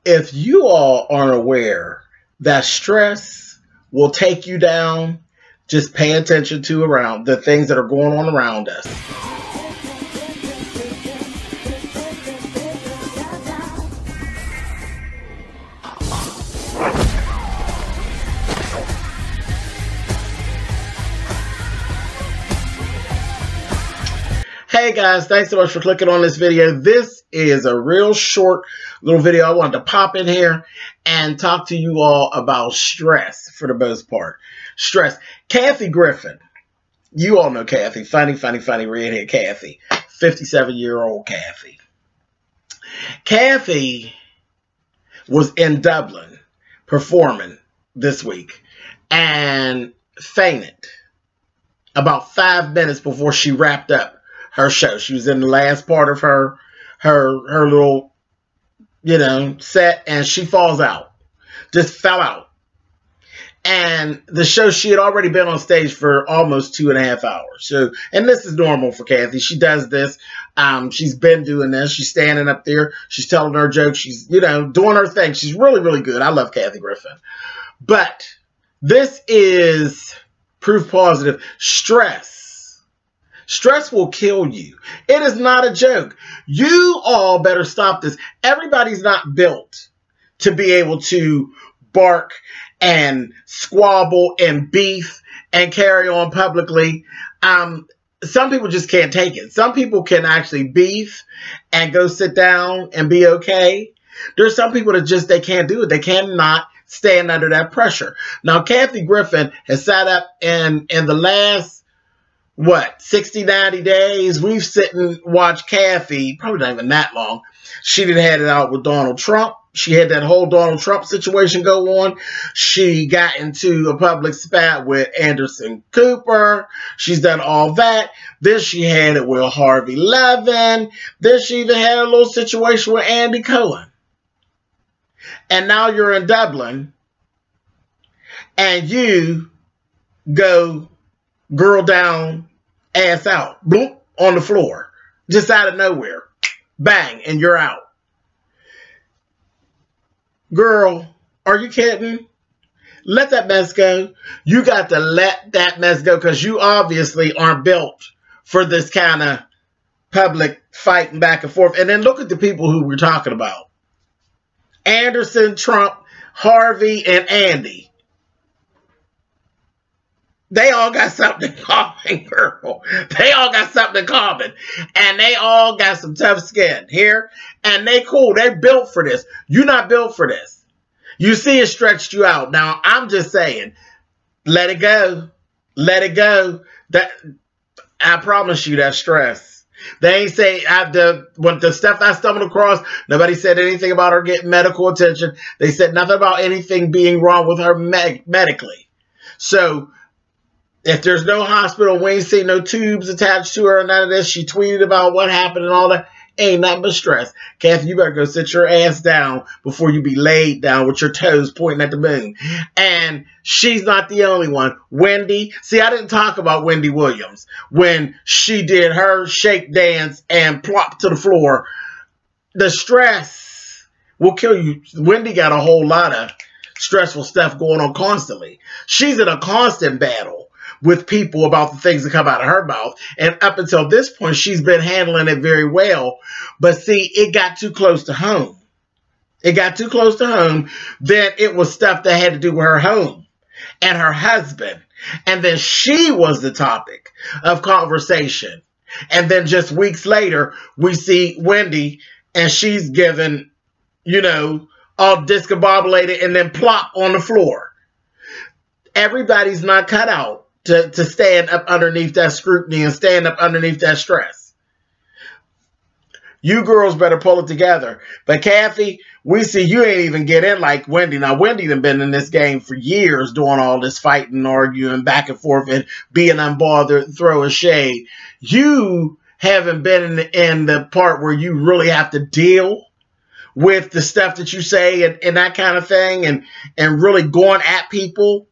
If you all aren't aware that stress will take you down, just pay attention to around the things that are going on around us. Hey guys, thanks so much for clicking on this video. This is a real short little video. I wanted to pop in here and talk to you all about stress for the most part. Stress. Kathy Griffin. You all know Kathy. Funny redhead Kathy. 57-year-old Kathy. Kathy was in Dublin performing this week and fainted about 5 minutes before she wrapped up her show. She was in the last part of her little, set, and she falls out. Just fell out. And the show, she had already been on stage for almost 2.5 hours. So, and this is normal for Kathy. She does this. She's been doing this. She's standing up there. She's telling her jokes. She's, doing her thing. She's really, really good. I love Kathy Griffin. But this is proof positive. Stress will kill you. It is not a joke. You all better stop this. Everybody's not built to be able to bark and squabble and beef and carry on publicly. Some people just can't take it. Some people can actually beef and go sit down and be okay. There's some people that just, they can't do it. They cannot stand under that pressure. Now, Kathy Griffin has sat up in the last 60, 90 days, we've sit and watched Kathy, probably not even that long. She done had it out with Donald Trump. She had that whole Donald Trump situation go on. She got into a public spat with Anderson Cooper. She's done all that. Then she had it with Harvey Levin. Then she even had a little situation with Andy Cohen. And now you're in Dublin and you go girl down, ass out, bloop, on the floor, just out of nowhere, bang, and you're out. Girl, are you kidding? Let that mess go. You got to let that mess go because you obviously aren't built for this kind of public fighting back and forth. And then look at the people who we're talking about. Anderson, Trump, Harvey, and Andy. They all got something in common, girl. They all got something in common. And they all got some tough skin here. And they cool. They built for this. You're not built for this. You see it stretched you out. Now, I'm just saying, let it go. Let it go. That, I promise you, that's stress. They ain't say, when the stuff I stumbled across, nobody said anything about her getting medical attention. They said nothing about anything being wrong with her medically. So, if there's no hospital, we ain't seen no tubes attached to her or none of this. She tweeted about what happened and all that. Ain't nothing but stress. Kathy, you better go sit your ass down before you be laid down with your toes pointing at the moon. And she's not the only one. Wendy. See, I didn't talk about Wendy Williams when she did her shake dance and plop to the floor. The stress will kill you. Wendy got a whole lot of stressful stuff going on constantly. She's in a constant battle with people about the things that come out of her mouth. And up until this point, she's been handling it very well. But see, it got too close to home. It got too close to home. Then it was stuff that had to do with her home and her husband. And then she was the topic of conversation. And then just weeks later, we see Wendy and she's given, all discombobulated and then plop on the floor. Everybody's not cut out to stand up underneath that scrutiny and stand up underneath that stress. You girls better pull it together. But Kathy, we see you ain't even get in like Wendy. Now, Wendy done been in this game for years doing all this fighting, arguing back and forth and being unbothered, throwing shade. You haven't been in the part where you really have to deal with the stuff that you say and that kind of thing and really going at people.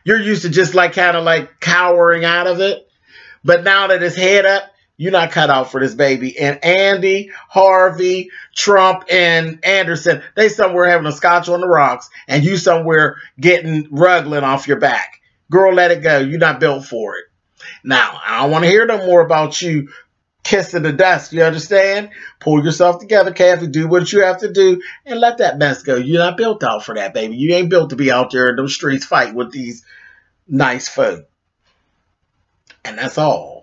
You're used to just kind of cowering out of it. But now that it's head up, You're not cut out for this, baby. And Andy, Harvey, Trump, and Anderson, they somewhere having a scotch on the rocks, and you somewhere getting ruggling off your back. Girl, let it go. You're not built for it. Now, I don't want to hear no more about you kissing the dust. You understand? Pull yourself together, Kathy. Do what you have to do, and let that mess go. You're not built out for that, baby. You ain't built to be out there in those streets fighting with these nice folk. And that's all.